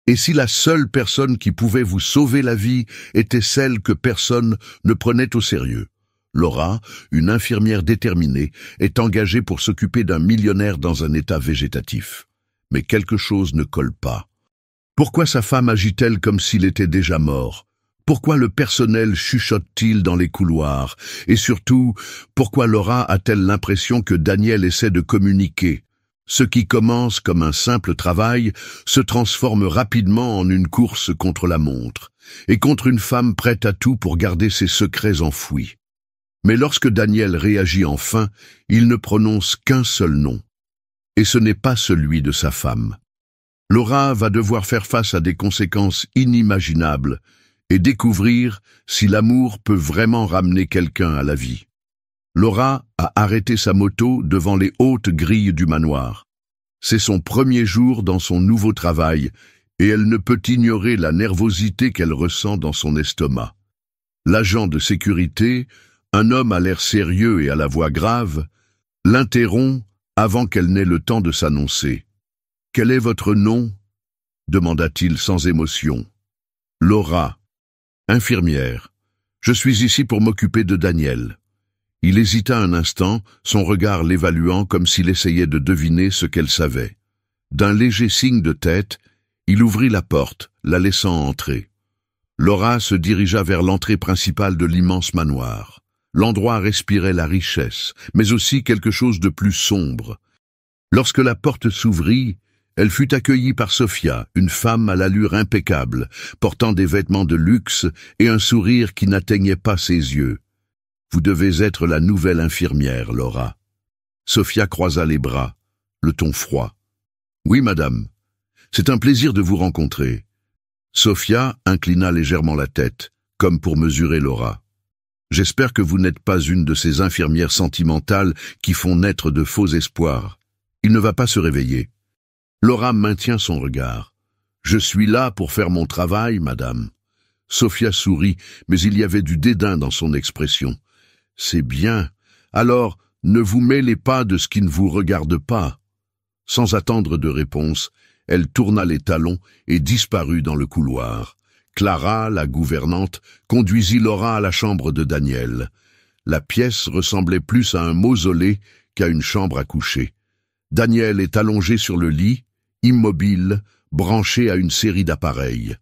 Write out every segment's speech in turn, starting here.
Et si la seule personne qui pouvait vous sauver la vie était celle que personne ne prenait au sérieux? Laura, une infirmière déterminée, est engagée pour s'occuper d'un millionnaire dans un état végétatif. Mais quelque chose ne colle pas. Pourquoi sa femme agit-elle comme s'il était déjà mort? Pourquoi le personnel chuchote-t-il dans les couloirs? Et surtout, pourquoi Laura a-t-elle l'impression que Daniel essaie de communiquer? Ce qui commence comme un simple travail se transforme rapidement en une course contre la montre, et contre une femme prête à tout pour garder ses secrets enfouis. Mais lorsque Daniel réagit enfin, il ne prononce qu'un seul nom. Et ce n'est pas celui de sa femme. Laura va devoir faire face à des conséquences inimaginables et découvrir si l'amour peut vraiment ramener quelqu'un à la vie. Laura a arrêté sa moto devant les hautes grilles du manoir. C'est son premier jour dans son nouveau travail et elle ne peut ignorer la nervosité qu'elle ressent dans son estomac. L'agent de sécurité, un homme à l'air sérieux et à la voix grave, l'interrompt avant qu'elle n'ait le temps de s'annoncer. « Quel est votre nom ?» demanda-t-il sans émotion. « Laura, infirmière. Je suis ici pour m'occuper de Daniel. » Il hésita un instant, son regard l'évaluant comme s'il essayait de deviner ce qu'elle savait. D'un léger signe de tête, il ouvrit la porte, la laissant entrer. Laura se dirigea vers l'entrée principale de l'immense manoir. L'endroit respirait la richesse, mais aussi quelque chose de plus sombre. Lorsque la porte s'ouvrit, elle fut accueillie par Sophia, une femme à l'allure impeccable, portant des vêtements de luxe et un sourire qui n'atteignait pas ses yeux. « Vous devez être la nouvelle infirmière, Laura. » Sophia croisa les bras, le ton froid. « Oui, madame. C'est un plaisir de vous rencontrer. » Sophia inclina légèrement la tête, comme pour mesurer Laura. « J'espère que vous n'êtes pas une de ces infirmières sentimentales qui font naître de faux espoirs. Il ne va pas se réveiller. » Laura maintient son regard. « Je suis là pour faire mon travail, madame. » Sophia sourit, mais il y avait du dédain dans son expression. « C'est bien. Alors, ne vous mêlez pas de ce qui ne vous regarde pas. » Sans attendre de réponse, elle tourna les talons et disparut dans le couloir. Clara, la gouvernante, conduisit Laura à la chambre de Daniel. La pièce ressemblait plus à un mausolée qu'à une chambre à coucher. Daniel est allongé sur le lit, immobile, branché à une série d'appareils.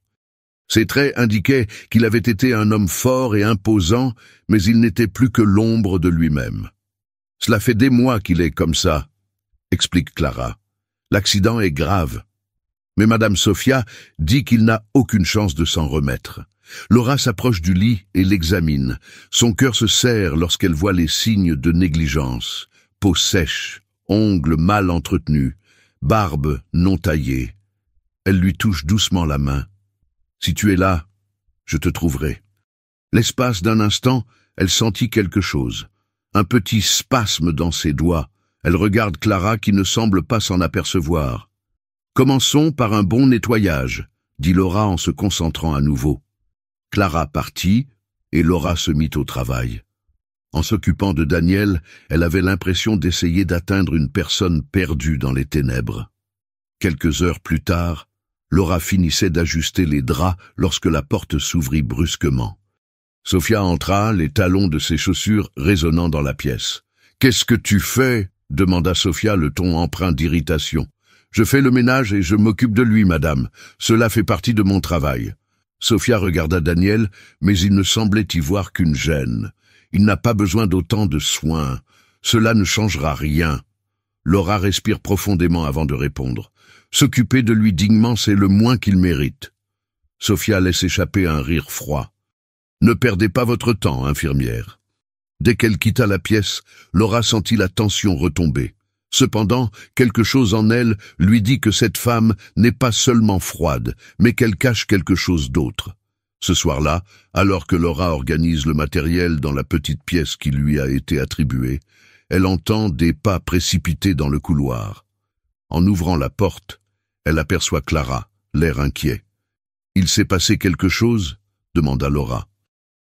Ses traits indiquaient qu'il avait été un homme fort et imposant, mais il n'était plus que l'ombre de lui-même. « Cela fait des mois qu'il est comme ça », explique Clara. « L'accident est grave. » Mais Madame Sophia dit qu'il n'a aucune chance de s'en remettre. Laura s'approche du lit et l'examine. Son cœur se serre lorsqu'elle voit les signes de négligence. Peau sèche, ongles mal entretenus, barbe non taillée. Elle lui touche doucement la main. « Si tu es là, je te trouverai. » L'espace d'un instant, elle sentit quelque chose. Un petit spasme dans ses doigts. Elle regarde Clara qui ne semble pas s'en apercevoir. « Commençons par un bon nettoyage, » dit Laura en se concentrant à nouveau. Clara partit et Laura se mit au travail. En s'occupant de Daniel, elle avait l'impression d'essayer d'atteindre une personne perdue dans les ténèbres. Quelques heures plus tard, Laura finissait d'ajuster les draps lorsque la porte s'ouvrit brusquement. Sophia entra, les talons de ses chaussures résonnant dans la pièce. « Qu'est-ce que tu fais ?» demanda Sophia, le ton empreint d'irritation. « Je fais le ménage et je m'occupe de lui, madame. Cela fait partie de mon travail. » Sophia regarda Daniel, mais il ne semblait y voir qu'une gêne. Il n'a pas besoin d'autant de soins. Cela ne changera rien. Laura respire profondément avant de répondre. S'occuper de lui dignement, c'est le moins qu'il mérite. Sophia laisse échapper un rire froid. Ne perdez pas votre temps, infirmière. Dès qu'elle quitta la pièce, Laura sentit la tension retomber. Cependant, quelque chose en elle lui dit que cette femme n'est pas seulement froide, mais qu'elle cache quelque chose d'autre. Ce soir-là, alors que Laura organise le matériel dans la petite pièce qui lui a été attribuée, elle entend des pas précipités dans le couloir. En ouvrant la porte, elle aperçoit Clara, l'air inquiet. « Il s'est passé quelque chose ?» demanda Laura.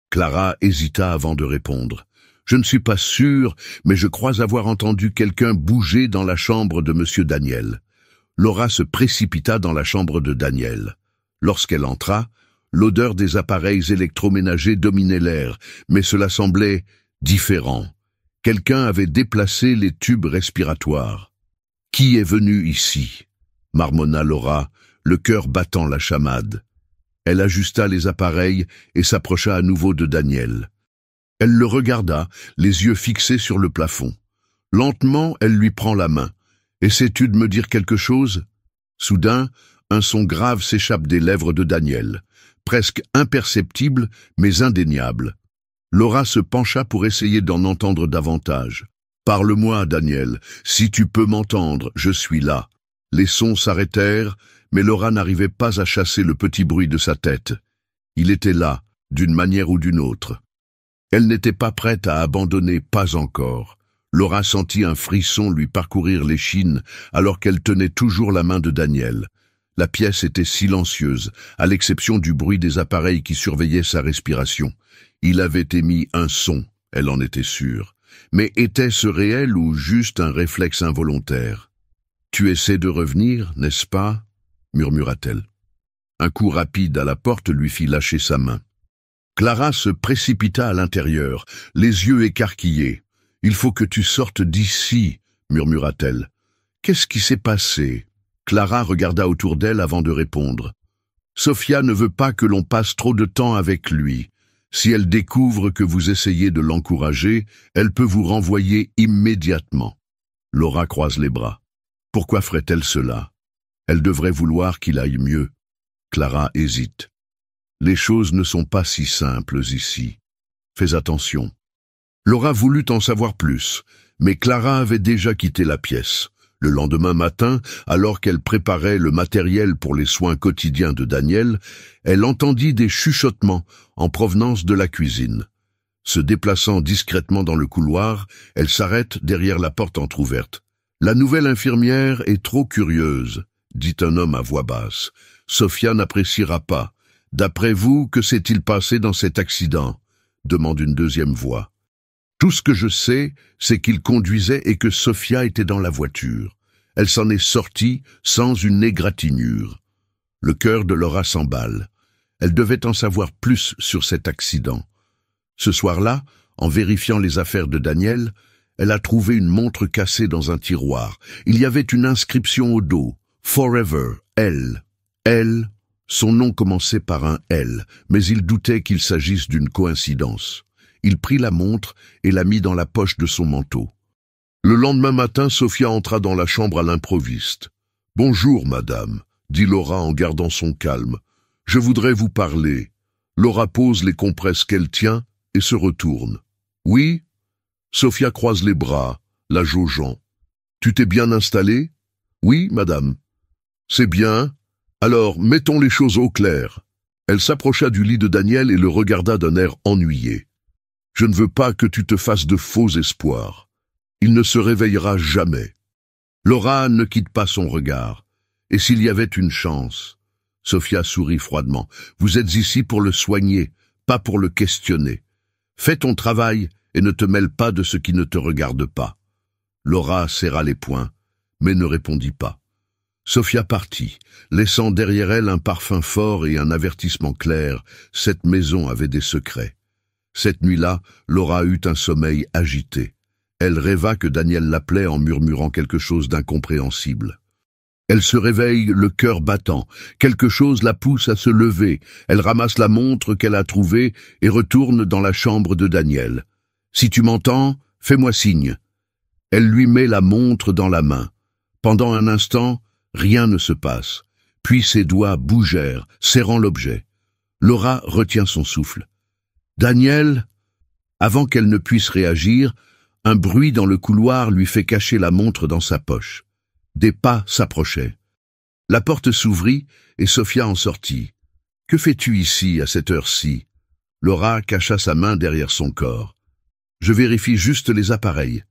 Clara hésita avant de répondre. « Je ne suis pas sûre, mais je crois avoir entendu quelqu'un bouger dans la chambre de M. Daniel. » Laura se précipita dans la chambre de Daniel. Lorsqu'elle entra, l'odeur des appareils électroménagers dominait l'air, mais cela semblait différent. Quelqu'un avait déplacé les tubes respiratoires. « Qui est venu ici ?» marmonna Laura, le cœur battant la chamade. Elle ajusta les appareils et s'approcha à nouveau de Daniel. Elle le regarda, les yeux fixés sur le plafond. Lentement, elle lui prend la main. « Essaies-tu de me dire quelque chose ?» Soudain, un son grave s'échappe des lèvres de Daniel, presque imperceptible mais indéniable. Laura se pencha pour essayer d'en entendre davantage. « Parle-moi, Daniel, si tu peux m'entendre, je suis là. » Les sons s'arrêtèrent, mais Laura n'arrivait pas à chasser le petit bruit de sa tête. Il était là, d'une manière ou d'une autre. Elle n'était pas prête à abandonner, pas encore. Laura sentit un frisson lui parcourir l'échine alors qu'elle tenait toujours la main de Daniel. La pièce était silencieuse, à l'exception du bruit des appareils qui surveillaient sa respiration. Il avait émis un son, elle en était sûre. Mais était-ce réel ou juste un réflexe involontaire? « Tu essaies de revenir, n'est-ce pas ?» murmura-t-elle. Un coup rapide à la porte lui fit lâcher sa main. Clara se précipita à l'intérieur, les yeux écarquillés. « Il faut que tu sortes d'ici, » murmura-t-elle. « Qu'est-ce qui s'est passé ?» Clara regarda autour d'elle avant de répondre. « Sophia ne veut pas que l'on passe trop de temps avec lui. Si elle découvre que vous essayez de l'encourager, elle peut vous renvoyer immédiatement. » Laura croise les bras. Pourquoi ferait-elle cela? Elle devrait vouloir qu'il aille mieux. Clara hésite. Les choses ne sont pas si simples ici. Fais attention. Laura voulut en savoir plus, mais Clara avait déjà quitté la pièce. Le lendemain matin, alors qu'elle préparait le matériel pour les soins quotidiens de Daniel, elle entendit des chuchotements en provenance de la cuisine. Se déplaçant discrètement dans le couloir, elle s'arrête derrière la porte entr'ouverte. « La nouvelle infirmière est trop curieuse », dit un homme à voix basse. « Sophia n'appréciera pas. D'après vous, que s'est-il passé dans cet accident ?» demande une deuxième voix. « Tout ce que je sais, c'est qu'il conduisait et que Sophia était dans la voiture. Elle s'en est sortie sans une égratignure. » Le cœur de Laura s'emballe. Elle devait en savoir plus sur cet accident. Ce soir-là, en vérifiant les affaires de Daniel, elle a trouvé une montre cassée dans un tiroir. Il y avait une inscription au dos. « Forever, L. » L. Son nom commençait par un L, mais il doutait qu'il s'agisse d'une coïncidence. Il prit la montre et la mit dans la poche de son manteau. Le lendemain matin, Sophia entra dans la chambre à l'improviste. « Bonjour, madame, » dit Laura en gardant son calme. « Je voudrais vous parler. » Laura pose les compresses qu'elle tient et se retourne. « Oui ?» Sophia croise les bras, la jaugeant. « Tu t'es bien installée ?»« Oui, madame. »« C'est bien. Alors, mettons les choses au clair. » Elle s'approcha du lit de Daniel et le regarda d'un air ennuyé. « Je ne veux pas que tu te fasses de faux espoirs. Il ne se réveillera jamais. » Laura ne quitte pas son regard. « Et s'il y avait une chance ?» Sophia sourit froidement. « Vous êtes ici pour le soigner, pas pour le questionner. Fais ton travail et ne te mêle pas de ce qui ne te regarde pas. » Laura serra les poings, mais ne répondit pas. Sophia partit, laissant derrière elle un parfum fort et un avertissement clair. Cette maison avait des secrets. Cette nuit-là, Laura eut un sommeil agité. Elle rêva que Daniel l'appelait en murmurant quelque chose d'incompréhensible. Elle se réveille, le cœur battant. Quelque chose la pousse à se lever. Elle ramasse la montre qu'elle a trouvée et retourne dans la chambre de Daniel. « Si tu m'entends, fais-moi signe. » Elle lui met la montre dans la main. Pendant un instant, rien ne se passe. Puis ses doigts bougèrent, serrant l'objet. Laura retient son souffle. « Daniel ?» Avant qu'elle ne puisse réagir, un bruit dans le couloir lui fait cacher la montre dans sa poche. Des pas s'approchaient. La porte s'ouvrit et Sophia en sortit. « Que fais-tu ici à cette heure-ci » Laura cacha sa main derrière son corps. « Je vérifie juste les appareils. »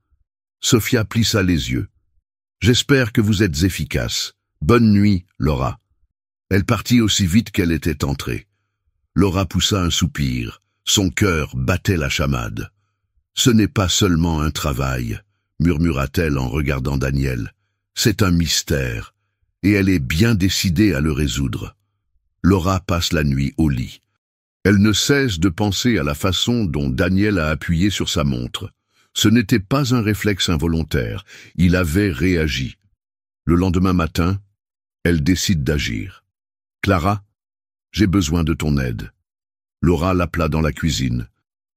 Sophia plissa les yeux. « J'espère que vous êtes efficace. Bonne nuit, Laura. » Elle partit aussi vite qu'elle était entrée. Laura poussa un soupir. Son cœur battait la chamade. « Ce n'est pas seulement un travail, » murmura-t-elle en regardant Daniel. « C'est un mystère, et elle est bien décidée à le résoudre. » Laura passe la nuit au lit. Elle ne cesse de penser à la façon dont Daniel a appuyé sur sa montre. Ce n'était pas un réflexe involontaire, il avait réagi. Le lendemain matin, elle décide d'agir. « Clara, j'ai besoin de ton aide. » Laura l'appela dans la cuisine,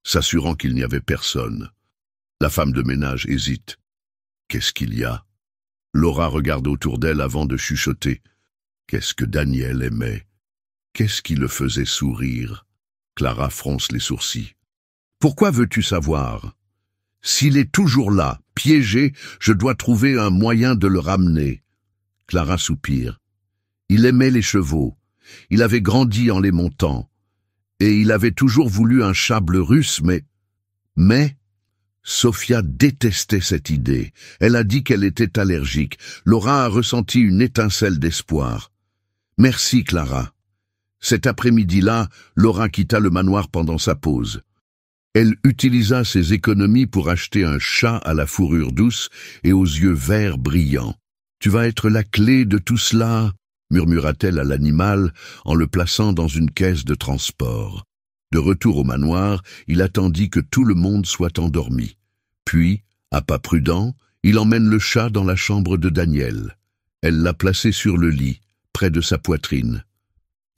s'assurant qu'il n'y avait personne. La femme de ménage hésite. Qu'est-ce qu'il y a? Laura regarde autour d'elle avant de chuchoter. Qu'est-ce que Daniel aimait? Qu'est-ce qui le faisait sourire? Clara fronce les sourcils. Pourquoi veux-tu savoir? S'il est toujours là, piégé, je dois trouver un moyen de le ramener. Clara soupire. Il aimait les chevaux. Il avait grandi en les montant. Et il avait toujours voulu un chat bleu russe, mais... Sophia détestait cette idée. Elle a dit qu'elle était allergique. Laura a ressenti une étincelle d'espoir. « Merci, Clara. » Cet après-midi-là, Laura quitta le manoir pendant sa pause. Elle utilisa ses économies pour acheter un chat à la fourrure douce et aux yeux verts brillants. « Tu vas être la clé de tout cela » murmura-t-elle à l'animal en le plaçant dans une caisse de transport. De retour au manoir, il attendit que tout le monde soit endormi. Puis, à pas prudent, il emmène le chat dans la chambre de Daniel. Elle l'a placé sur le lit, près de sa poitrine.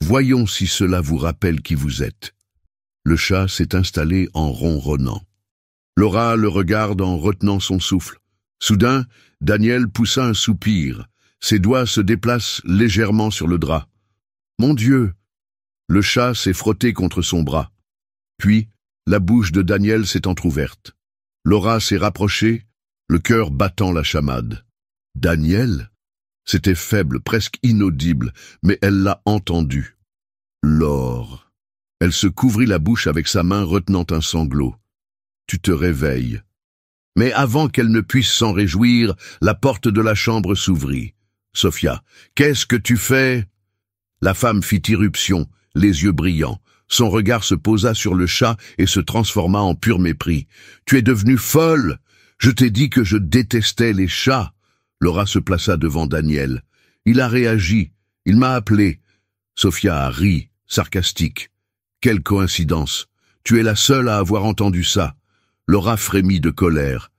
« Voyons si cela vous rappelle qui vous êtes. » Le chat s'est installé en ronronnant. Laura le regarde en retenant son souffle. Soudain, Daniel poussa un soupir. Ses doigts se déplacent légèrement sur le drap. « Mon Dieu !» Le chat s'est frotté contre son bras. Puis, la bouche de Daniel s'est entr'ouverte. Laura s'est rapprochée, le cœur battant la chamade. « Daniel ?» C'était faible, presque inaudible, mais elle l'a entendu. « Laure !» Elle se couvrit la bouche avec sa main retenant un sanglot. « Tu te réveilles. » Mais avant qu'elle ne puisse s'en réjouir, la porte de la chambre s'ouvrit. « Sophia, qu'est-ce que tu fais ?» La femme fit irruption, les yeux brillants. Son regard se posa sur le chat et se transforma en pur mépris. « Tu es devenue folle! Je t'ai dit que je détestais les chats !» Laura se plaça devant Daniel. Il a réagi. Il m'a appelé. Sophia a ri, sarcastique. « Quelle coïncidence! Tu es la seule à avoir entendu ça. » Laura frémit de colère.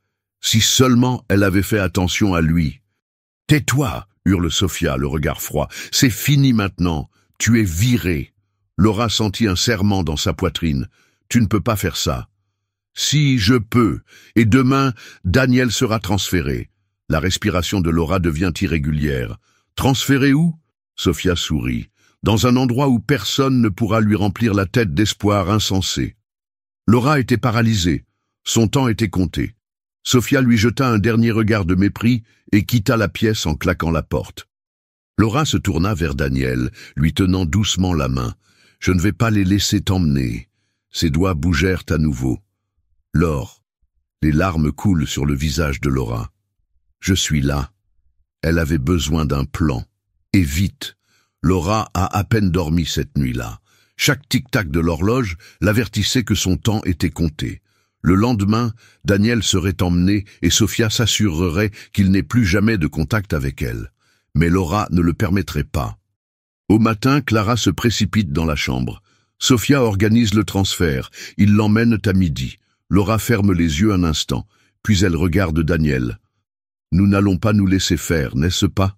Si seulement elle avait fait attention à lui. « Tais-toi !» hurle Sophia, le regard froid. « C'est fini maintenant. Tu es virée. » Laura sentit un serrement dans sa poitrine. « Tu ne peux pas faire ça. »« Si, je peux. Et demain, Daniel sera transféré. » La respiration de Laura devient irrégulière. « Transféré où ?» Sophia sourit. « Dans un endroit où personne ne pourra lui remplir la tête d'espoir insensé. » Laura était paralysée. Son temps était compté. Sophia lui jeta un dernier regard de mépris et quitta la pièce en claquant la porte. Laura se tourna vers Daniel, lui tenant doucement la main. « Je ne vais pas les laisser t'emmener. » Ses doigts bougèrent à nouveau. « Laure. » Les larmes coulent sur le visage de Laura. « Je suis là. » Elle avait besoin d'un plan. Et vite. Laura a à peine dormi cette nuit-là. Chaque tic-tac de l'horloge l'avertissait que son temps était compté. Le lendemain, Daniel serait emmené et Sophia s'assurerait qu'il n'ait plus jamais de contact avec elle. Mais Laura ne le permettrait pas. Au matin, Clara se précipite dans la chambre. Sophia organise le transfert. Ils l'emmènent à midi. Laura ferme les yeux un instant, puis elle regarde Daniel. « Nous n'allons pas nous laisser faire, n'est-ce pas ?»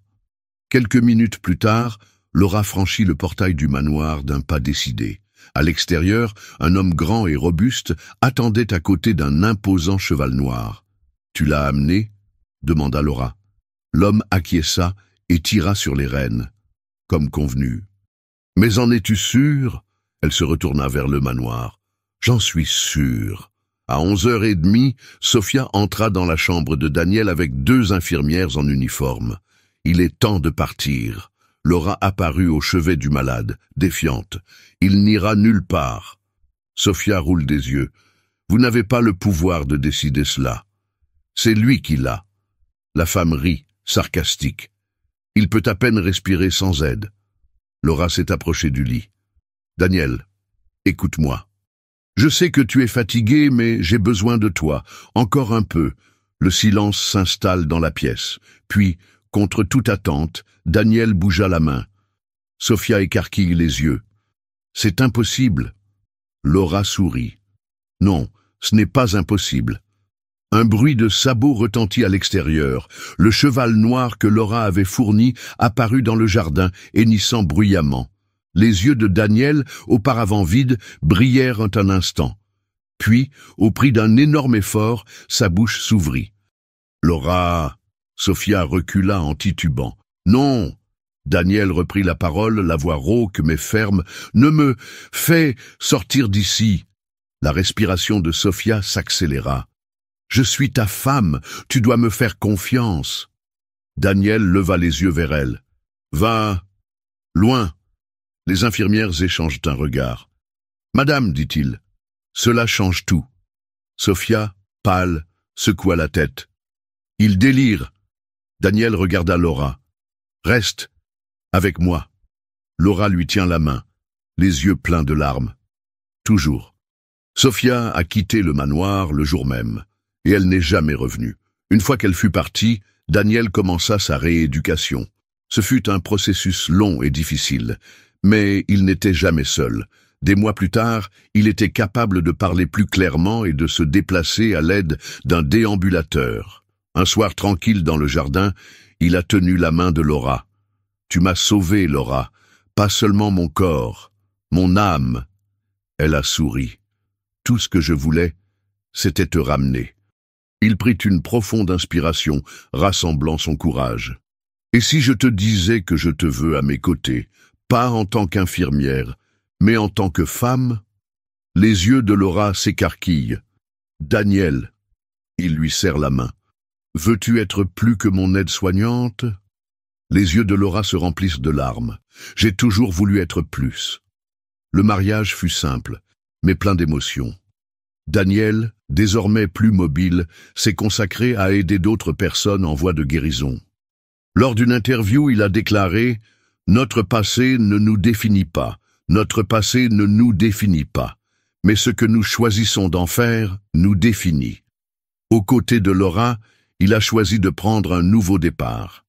Quelques minutes plus tard, Laura franchit le portail du manoir d'un pas décidé. À l'extérieur, un homme grand et robuste attendait à côté d'un imposant cheval noir. « Tu l'as amené ?» demanda Laura. L'homme acquiesça et tira sur les rênes, comme convenu. « Mais en es-tu sûre ?» Elle se retourna vers le manoir. « J'en suis sûre. » À 11h30, Sophia entra dans la chambre de Daniel avec 2 infirmières en uniforme. « Il est temps de partir. » Laura apparut au chevet du malade, défiante. « Il n'ira nulle part. » Sophia roule des yeux. « Vous n'avez pas le pouvoir de décider cela. C'est lui qui l'a. » La femme rit, sarcastique. « Il peut à peine respirer sans aide. » Laura s'est approchée du lit. « Daniel, écoute-moi. Je sais que tu es fatigué, mais j'ai besoin de toi. Encore un peu. » Le silence s'installe dans la pièce. Puis, contre toute attente, Daniel bougea la main. Sophia écarquille les yeux. C'est impossible. Laura sourit. Non, ce n'est pas impossible. Un bruit de sabots retentit à l'extérieur. Le cheval noir que Laura avait fourni apparut dans le jardin, hennissant bruyamment. Les yeux de Daniel, auparavant vides, brillèrent un instant. Puis, au prix d'un énorme effort, sa bouche s'ouvrit. Laura... Sophia recula en titubant. Non. Daniel reprit la parole, la voix rauque mais ferme. Ne me fais sortir d'ici. La respiration de Sophia s'accéléra. Je suis ta femme, tu dois me faire confiance. Daniel leva les yeux vers elle. Va loin. Les infirmières échangent un regard. Madame, dit-il, cela change tout. Sophia, pâle, secoua la tête. Il délire. Daniel regarda Laura. Reste avec moi. Laura lui tient la main, les yeux pleins de larmes. Toujours. Sophia a quitté le manoir le jour même, et elle n'est jamais revenue. Une fois qu'elle fut partie, Daniel commença sa rééducation. Ce fut un processus long et difficile, mais il n'était jamais seul. Des mois plus tard, il était capable de parler plus clairement et de se déplacer à l'aide d'un déambulateur. Un soir tranquille dans le jardin, il a tenu la main de Laura. « Tu m'as sauvé, Laura, pas seulement mon corps, mon âme. » Elle a souri. « Tout ce que je voulais, c'était te ramener. » Il prit une profonde inspiration, rassemblant son courage. « Et si je te disais que je te veux à mes côtés, pas en tant qu'infirmière, mais en tant que femme ?» Les yeux de Laura s'écarquillent. « Daniel !» Il lui serre la main. « Veux-tu être plus que mon aide-soignante ?» Les yeux de Laura se remplissent de larmes. « J'ai toujours voulu être plus. » Le mariage fut simple, mais plein d'émotions. Daniel, désormais plus mobile, s'est consacré à aider d'autres personnes en voie de guérison. Lors d'une interview, il a déclaré « Notre passé ne nous définit pas, notre passé ne nous définit pas, mais ce que nous choisissons d'en faire nous définit. » Aux côtés de Laura, il a choisi de prendre un nouveau départ.